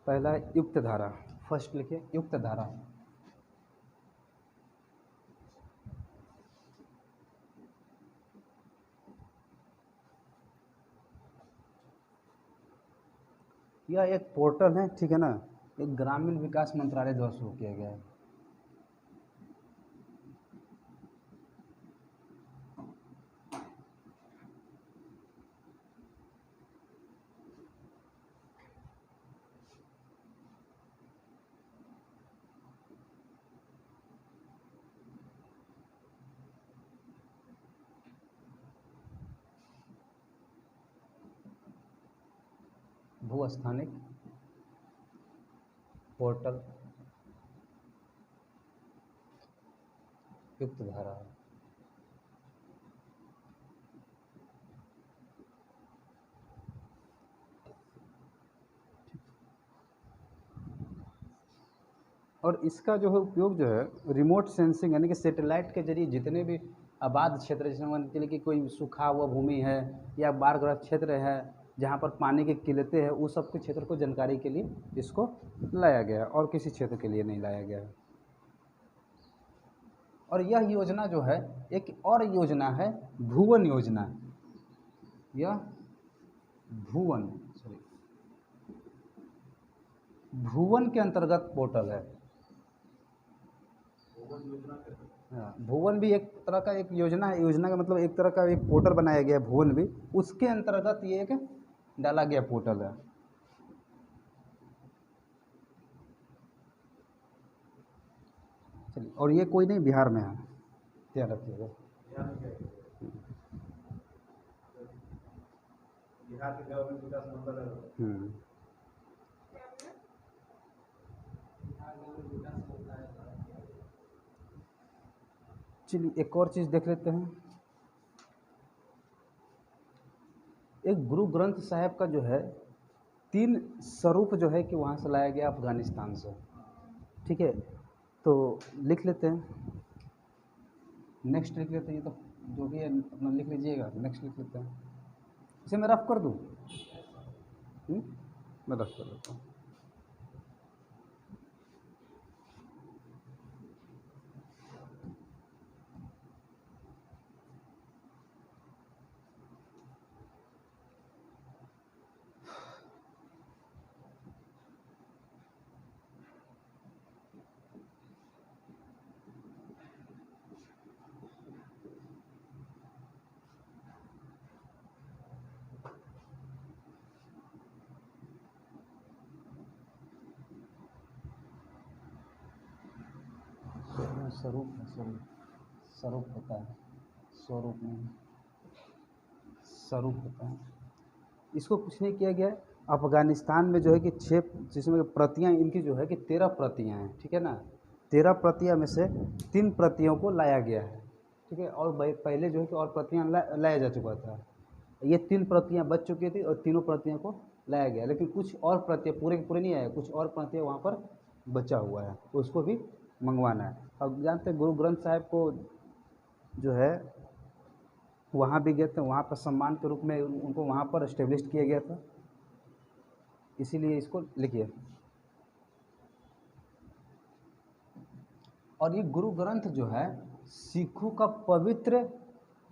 पहला है युक्त धारा, फर्स्ट लिखिए युक्त धारा। यह एक पोर्टल है, ठीक है ना, एक ग्रामीण विकास मंत्रालय द्वारा शुरू किया गया है। भूस्थानिक पोर्टल युक्त धारा। और इसका जो है उपयोग जो है रिमोट सेंसिंग यानी कि सैटेलाइट के जरिए जितने भी आबाद क्षेत्र, जैसे मान के लिए कि कोई सूखा हुआ भूमि है या बाढ़ग्रस्त क्षेत्र है जहाँ पर पानी की किल्लतें हैं, उस सब के क्षेत्र को जानकारी के लिए इसको लाया गया है और किसी क्षेत्र के लिए नहीं लाया गया है। और यह योजना जो है एक और योजना है भुवन योजना। यह भुवन भुवन के अंतर्गत पोर्टल है। हाँ, भुवन भी एक तरह का एक योजना है। योजना का मतलब एक तरह का एक पोर्टल बनाया गया है, भुवन भी उसके अंतर्गत ये एक डाला गया पोर्टल है। चलिए, और ये कोई नहीं, बिहार में है, ध्यान रखिएगा। बिहार के गवर्नमेंट विकास मंत्रालय। चलिए एक और चीज़ देख लेते हैं। एक गुरु ग्रंथ साहिब का जो है 3 स्वरूप जो है कि वहाँ से लाया गया अफगानिस्तान से, ठीक है। तो लिख लेते हैं, नेक्स्ट लिख लेते हैं। ये तो जो भी है अपना लिख लीजिएगा, नेक्स्ट लिख लेते हैं। इसे मैं रफ कर दूँ? मैं रफ कर देता हूँ। स्वरूप है, स्वरूप होता है, स्वरूप नहीं, स्वरूप होता है। इसको कुछ नहीं किया गया है। अफगानिस्तान में जो है कि 6 जिसमें प्रतियां इनकी जो है कि 13 प्रतियां हैं, ठीक है ना। 13 प्रतियां में से 3 प्रतियों को लाया गया है, ठीक है। और पहले जो है कि और प्रतियां लाया जा चुका था। ये 3 प्रतियां बच चुकी थी और तीनों प्रतियों को लाया गया, लेकिन कुछ और प्रतियां पूरे के पूरे नहीं आए, कुछ और प्रतियां वहाँ पर बचा हुआ है, तो उसको भी मंगवाना है। अब जानते हैं गुरु ग्रंथ साहिब को जो है वहाँ भी गए थे, वहाँ पर सम्मान के रूप में उनको वहाँ पर एस्टेब्लिश किया गया था, इसीलिए इसको लिखिए। और ये गुरु ग्रंथ जो है सिखों का पवित्र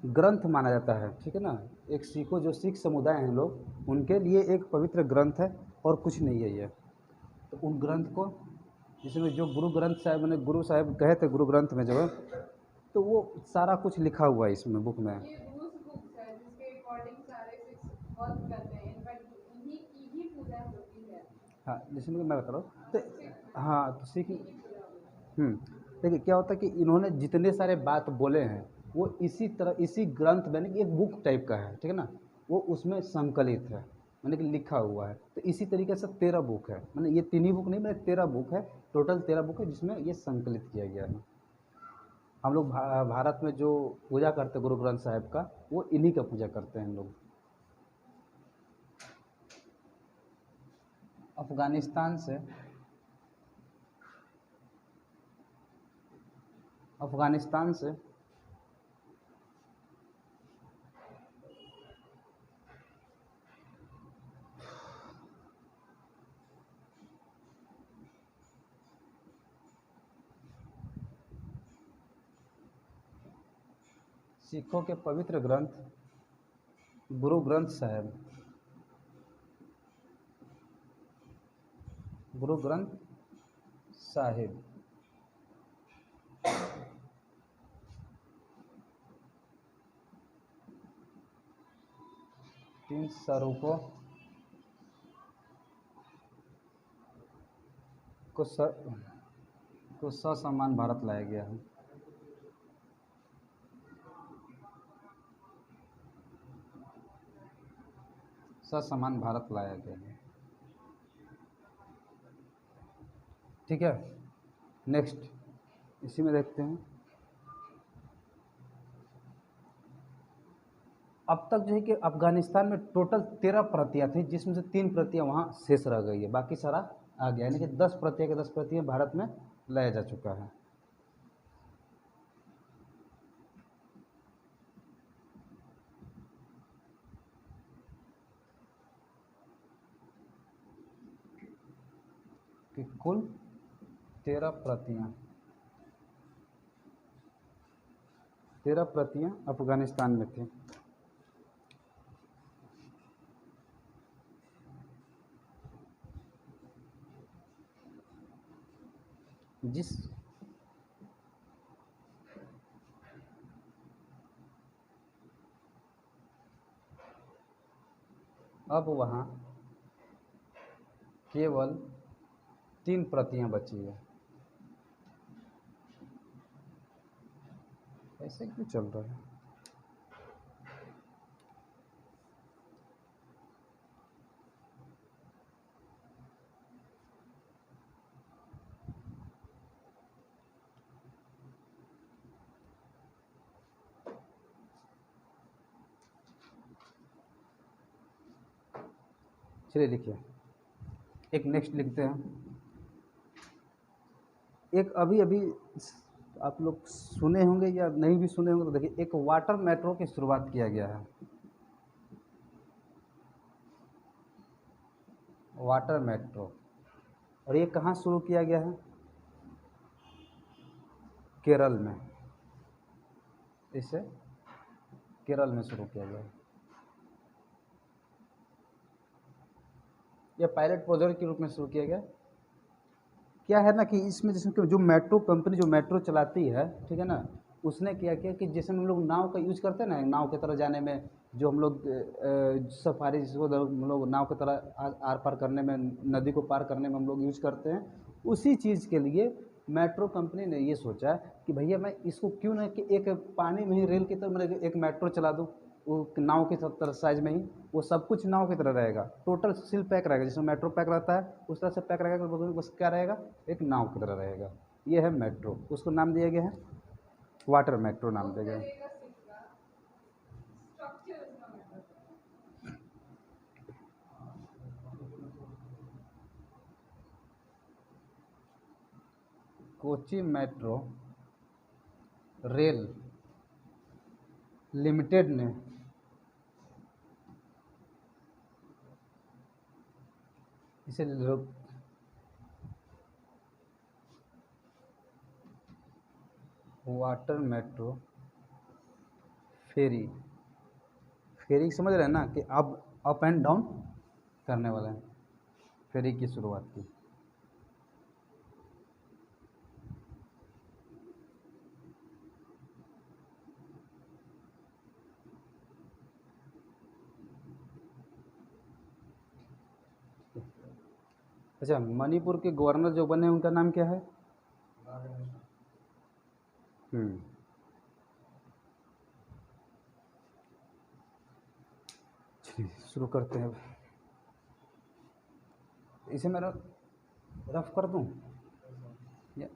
ग्रंथ माना जाता है, ठीक है ना। एक सिखों जो सिख समुदाय हैं लोग, उनके लिए एक पवित्र ग्रंथ है और कुछ नहीं है ये। तो उन ग्रंथ को जिसमें जो गुरु ग्रंथ साहिब ने गुरु साहिब कहे थे गुरु ग्रंथ में जो है, तो वो सारा कुछ लिखा हुआ है इसमें बुक में। हाँ, जिसमें मैं बता रहा हूँ तो हाँ, तो सीख देखिए क्या होता है कि इन्होंने जितने सारे बात बोले हैं वो इसी तरह इसी ग्रंथ में, यानी कि एक बुक टाइप का है, ठीक है ना, वो उसमें संकलित है, मैंने कि लिखा हुआ है। तो इसी तरीके से 13 बुक है, मैंने ये 3 ही बुक नहीं, मैंने 13 बुक है, टोटल 13 बुक है जिसमें ये संकलित किया गया है। हम लोग भारत में जो पूजा करते हैं गुरु ग्रंथ साहिब का, वो इन्हीं का पूजा करते हैं हम लोग। अफगानिस्तान से सिखों के पवित्र ग्रंथ गुरु ग्रंथ साहिब, गुरु ग्रंथ साहिब तीन स्वरूपों को ससमान भारत लाया गया है। ससमान भारत लाया गया है। ठीक है, नेक्स्ट इसी में देखते हैं। अब तक जो है कि अफगानिस्तान में टोटल 13 प्रतियां थी, जिसमें से 3 प्रतियां वहाँ शेष रह गई है, बाकी सारा आ गया, यानी कि 10 प्रतियां के 10 प्रतियां भारत में लाया जा चुका है। कि कुल 13 प्रतियां अफगानिस्तान में थी। जिस अब वहाँ केवल 3 प्रतियां बची है। ऐसे क्यों चल रहा है? चलिए लिखिए, एक नेक्स्ट लिखते हैं। एक अभी अभी आप लोग सुने होंगे या नहीं भी सुने होंगे, तो देखिए एक वाटर मेट्रो की शुरुआत किया गया है। वाटर मेट्रो, और ये कहाँ शुरू किया गया है? केरल में। इसे केरल में शुरू किया गया है। यह पायलट प्रोजेक्ट के रूप में शुरू किया गया। क्या है ना कि इसमें जैसे कि जो मेट्रो कंपनी जो मेट्रो चलाती है, ठीक है ना, उसने क्या किया कि जैसे हम लोग नाव का यूज़ करते हैं ना, नाव की तरह जाने में, जो हम लोग सफारी जिसको हम लोग नाव की तरह आर पार करने में, नदी को पार करने में हम लोग यूज़ करते हैं, उसी चीज़ के लिए मेट्रो कंपनी ने ये सोचा कि भैया मैं इसको क्यों ना कि एक पानी में ही रेल की तरह मैं एक मेट्रो चला दूँ, वो नाव की तरह साइज में ही, वो सब कुछ नाव की तरह रहेगा, टोटल सील पैक रहेगा, जिसमें मेट्रो पैक रहता है उस तरह से पैक रहेगा, बस क्या रहेगा, एक नाव की तरह रहेगा। ये है मेट्रो, उसको नाम दिया गया है वाटर मेट्रो नाम दिया गया है। कोची मेट्रो रेल लिमिटेड ने इसे वाटर मेट्रो फेरी, फेरी समझ रहे हैं ना कि अब अप एंड डाउन करने वाला है, फेरी की शुरुआत की। अच्छा, मणिपुर के गवर्नर जो बने उनका नाम क्या है? शुरू करते हैं। इसे मैं रफ कर दूं या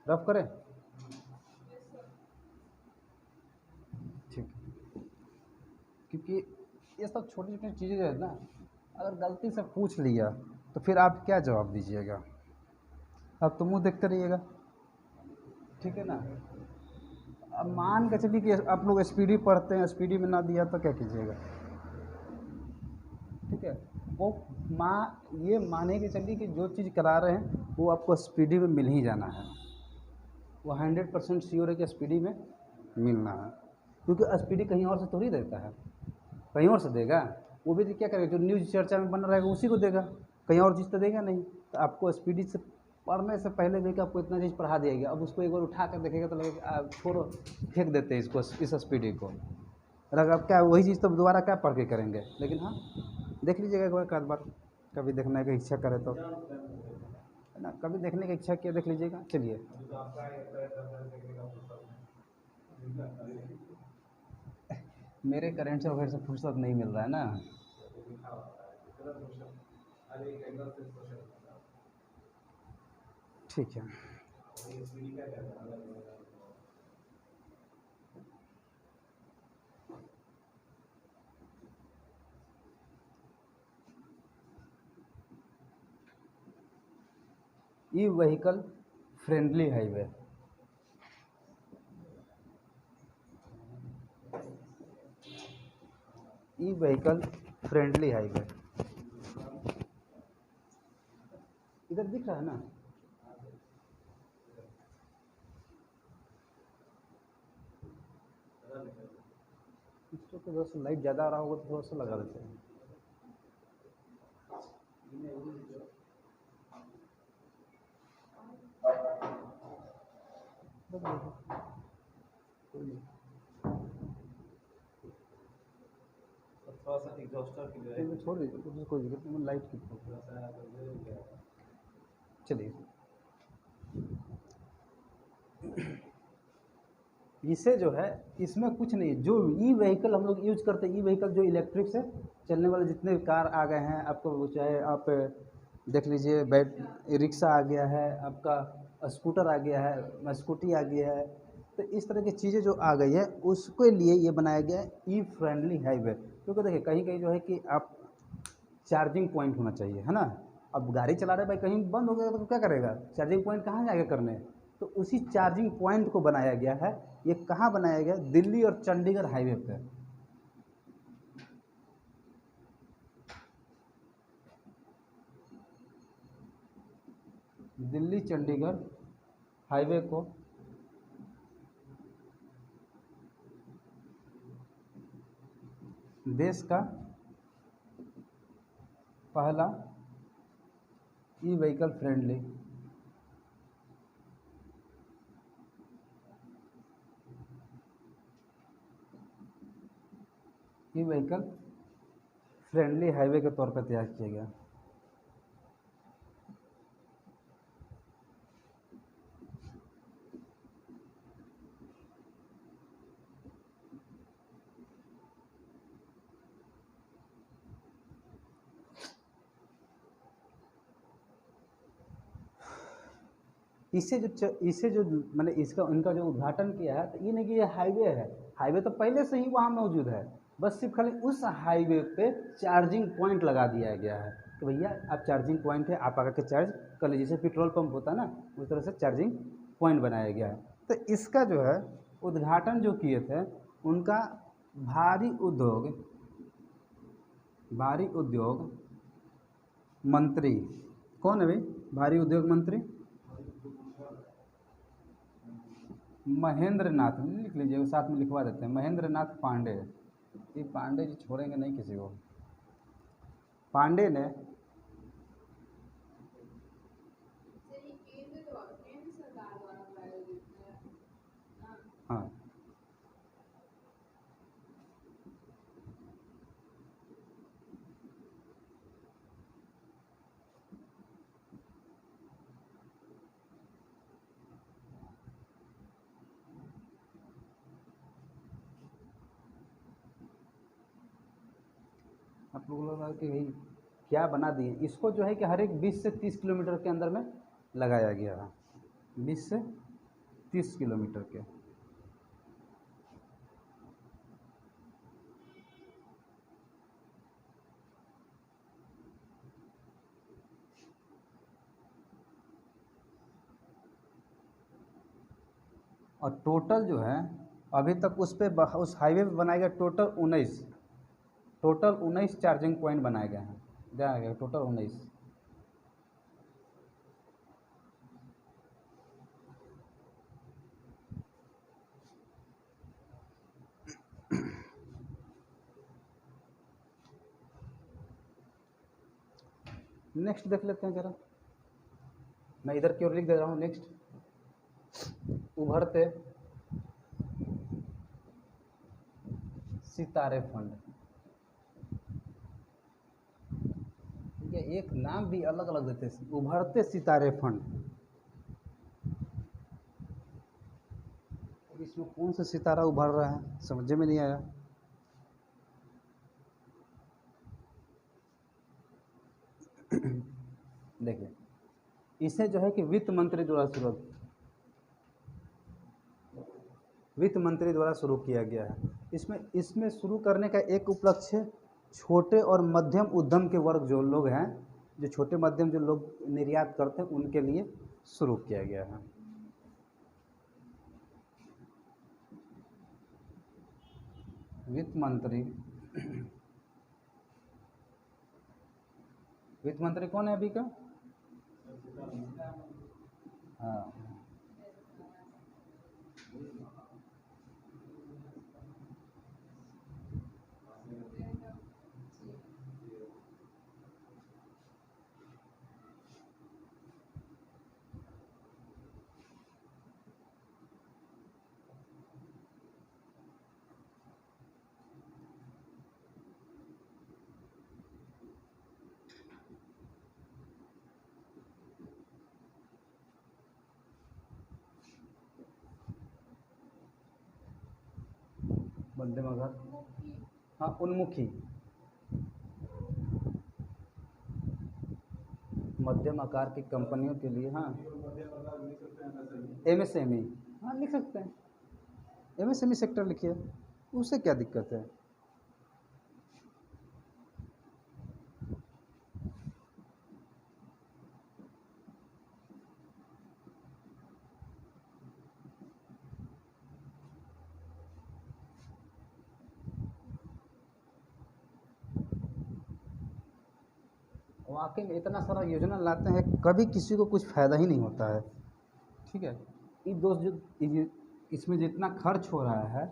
रफ करें? ठीक, क्योंकि ये सब छोटी छोटी चीज़ें जो है ना, अगर गलती से पूछ लिया तो फिर आप क्या जवाब दीजिएगा? आप तो मुंह देखते रहिएगा, ठीक है ना। अब मान के चलिए कि आप लोग स्पीडी पढ़ते हैं, स्पीडी में ना दिया तो क्या कीजिएगा? ठीक है, वो ये माने कि चलिए कि जो चीज़ करा रहे हैं वो आपको स्पीडी में मिल ही जाना है, वो 100% श्योर है कि स्पीडी में मिलना है, क्योंकि एसपीडी कहीं और से थोड़ी देता है, कहीं और से देगा, वो भी तो क्या करेगा, जो न्यूज़ चर्चा में बना रहेगा उसी को देगा, कहीं और चीज़ तो देगा नहीं। तो आपको एसपीडी से पढ़ने से पहले भी कि आपको इतना चीज़ पढ़ा दिया गया, अब उसको एक बार उठा कर देखेगा तो लगेगा छोड़ो, फेंक देते हैं इसको, इस एसपीडी को। और अगर आप क्या वही चीज़ तो दोबारा क्या पढ़ के करेंगे। लेकिन हाँ, देख लीजिएगा एक बार कभी देखने की इच्छा करे तो, है ना, कभी देखने की इच्छा किया देख लीजिएगा। चलिए, अभी तो आपका देखने का फुर्सत नहीं। मेरे करंट अफेयर से फुर्सत नहीं मिल रहा है ना। लिखा होता है इतना सोशल, हर एक एंगल से सोशल होता है। ठीक है, वही एसपीडी क्या कहता है, अलग अलग e vehicle friendly highway, e vehicle friendly highway इधर दिख रहा है ना। इसको तो थोड़ा सा लाइट ज़्यादा आ रहा होगा तो थोड़ा सा लगा देते हैं। बस देखो, कोई नहीं, थोड़ा सा एग्जॉस्टर की जो है तो छोड़ दीजिए, उसमें कोई दिक्कत नहीं, लाइट की थोड़ा सा चलिए। इसे जो है, इसमें कुछ नहीं, जो ई व्हीकल हम लोग यूज करते हैं, ई व्हीकल जो इलेक्ट्रिक से चलने वाले जितने कार आ गए हैं, आपको चाहे आप देख लीजिए, रिक्शा आ गया है, आपका स्कूटर आ गया है, स्कूटी आ गया है, तो इस तरह की चीज़ें जो आ गई है उसके लिए ये बनाया गया है ई फ्रेंडली हाईवे। क्योंकि देखिए कहीं कहीं जो है कि आप चार्जिंग पॉइंट होना चाहिए, है ना। अब गाड़ी चला रहे भाई, कहीं बंद हो गया तो क्या करेगा, चार्जिंग पॉइंट कहाँ जाएगा करने। तो उसी चार्जिंग पॉइंट को बनाया गया है। ये कहाँ बनाया गया, दिल्ली और चंडीगढ़ हाईवे पे। दिल्ली चंडीगढ़ हाईवे को देश का पहला e vehicle friendly e vehicle friendly highway के तौर पर तैयार किया गया। इसे जो मैंने इसका इनका जो उद्घाटन किया है, तो ये नहीं कि ये हाईवे है, हाईवे तो पहले से ही वहाँ मौजूद है, बस सिर्फ खाली उस हाईवे पे चार्जिंग पॉइंट लगा दिया गया है कि भैया आप चार्जिंग पॉइंट है, आप आकर के चार्ज कर लीजिए। जैसे पेट्रोल पंप होता है ना, उस तरह से चार्जिंग पॉइंट बनाया गया है। तो इसका जो है उद्घाटन जो किए थे, उनका भारी उद्योग मंत्री, कौन है भाई भारी उद्योग मंत्री, महेंद्र नाथ, लिख लीजिए, साथ में लिखवा देते हैं, महेंद्र नाथ पांडे। ये पांडे जी छोड़ेंगे नहीं किसी को। पांडे ने हाँ, आप लोग लगा कि भाई क्या बना दिए इसको, जो है कि हर एक 20 से 30 किलोमीटर के अंदर में लगाया गया है, 20 से 30 किलोमीटर के। और टोटल जो है अभी तक उस पे उस हाईवे पे बनाया गया टोटल 19 चार्जिंग पॉइंट बनाए गए हैं, ध्यान रखिएगा, टोटल 19। नेक्स्ट देख लेते हैं जरा, मैं इधर की ओर लिख दे रहा हूँ। नेक्स्ट, उभरते सितारे फंड। ठीक है, एक नाम भी अलग अलग देते हैं, उभरते सितारे फंड। इसमें कौन सा सितारा उभर रहा है समझ में नहीं आया। देखिए, इसे जो है कि वित्त मंत्री द्वारा शुरू किया गया है। इसमें शुरू करने का एक उपलक्ष्य छोटे और मध्यम उद्यम के वर्ग जो लोग हैं, जो छोटे मध्यम जो लोग निर्यात करते हैं, उनके लिए शुरू किया गया है। वित्त मंत्री कौन है अभी का? हाँ, मध्यम आकार, हाँ उन्मुखी, मध्यम आकार की कंपनियों के लिए। हाँ, MSME, हाँ लिख सकते हैं, MSME सेक्टर लिखिए, उससे क्या दिक्कत है। वाकई में इतना सारा योजना लाते हैं, कभी किसी को कुछ फ़ायदा ही नहीं होता है। ठीक है, ये दोस्त जो इसमें जितना खर्च हो रहा है,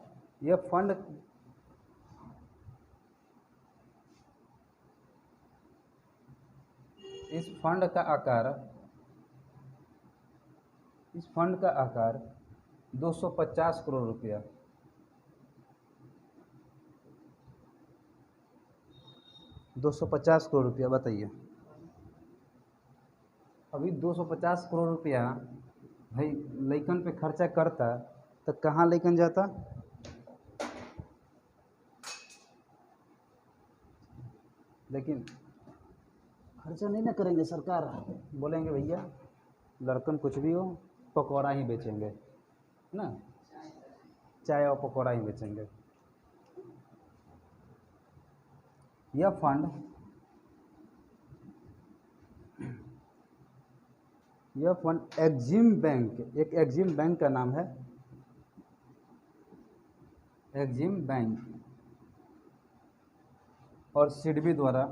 यह फंड इस फंड का आकार 250 करोड़ रुपया। $250 करोड़ रुपया, बताइए। अभी 250 करोड़ रुपया भाई लइकन पे खर्चा करता तो कहाँ लइकन जाता? लेकिन खर्चा नहीं ना करेंगे, सरकार बोलेंगे भैया लड़कन कुछ भी हो पकौड़ा ही बेचेंगे ना, चाय और पकौड़ा ही बेचेंगे। यह फंड एग्जिम बैंक, एक एग्जिम बैंक का नाम है, एग्जिम बैंक, और सिडबी द्वारा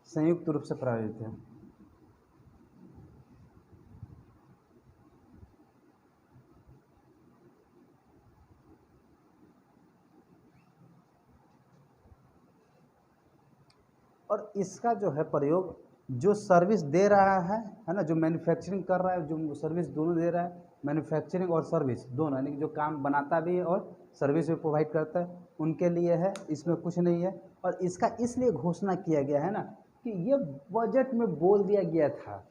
संयुक्त रूप से प्रायोजित है। और इसका जो है प्रयोग जो सर्विस दे रहा है ना, जो मैन्युफैक्चरिंग कर रहा है, जो सर्विस दोनों दे रहा है, मैन्युफैक्चरिंग और सर्विस दोनों, यानी कि जो काम बनाता भी है और सर्विस भी प्रोवाइड करता है, उनके लिए है, इसमें कुछ नहीं है। और इसका इसलिए घोषणा किया गया है ना कि ये बजट में बोल दिया गया था,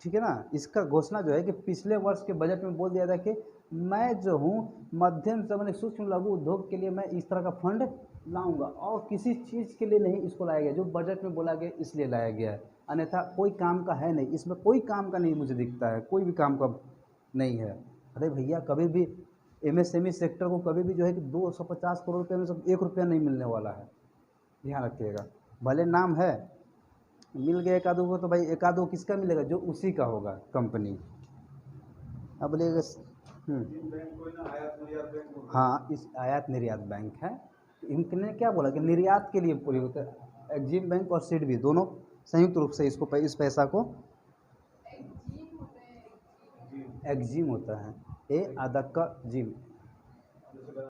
ठीक है ना, इसका घोषणा जो है कि पिछले वर्ष के बजट में बोल दिया था कि मैं जो हूँ मध्यम से मैंने सूक्ष्म लघु उद्योग के लिए मैं इस तरह का फंड लाऊंगा, और किसी चीज़ के लिए नहीं इसको लाया गया, जो बजट में बोला गया इसलिए लाया गया है, अन्यथा कोई काम का है नहीं, इसमें कोई काम का नहीं मुझे दिखता है, कोई भी काम का नहीं है। अरे भैया कभी भी MSME सेक्टर को कभी भी जो है कि 250 करोड़ रुपये में से 1 रुपया नहीं मिलने वाला है, ध्यान रखिएगा। भले नाम है, मिल गया एक आधो को तो भाई एक आधो किसका मिलेगा, जो उसी का होगा कंपनी। अब बोलिएगा हाँ, इस आयात निर्यात बैंक है, इनने क्या बोला कि निर्यात के लिए प्रयोग होता है। एग्जिम बैंक और सिडबी दोनों संयुक्त रूप से इसको इस पैसा को एग्जिम होता है, ए आदक का जिम,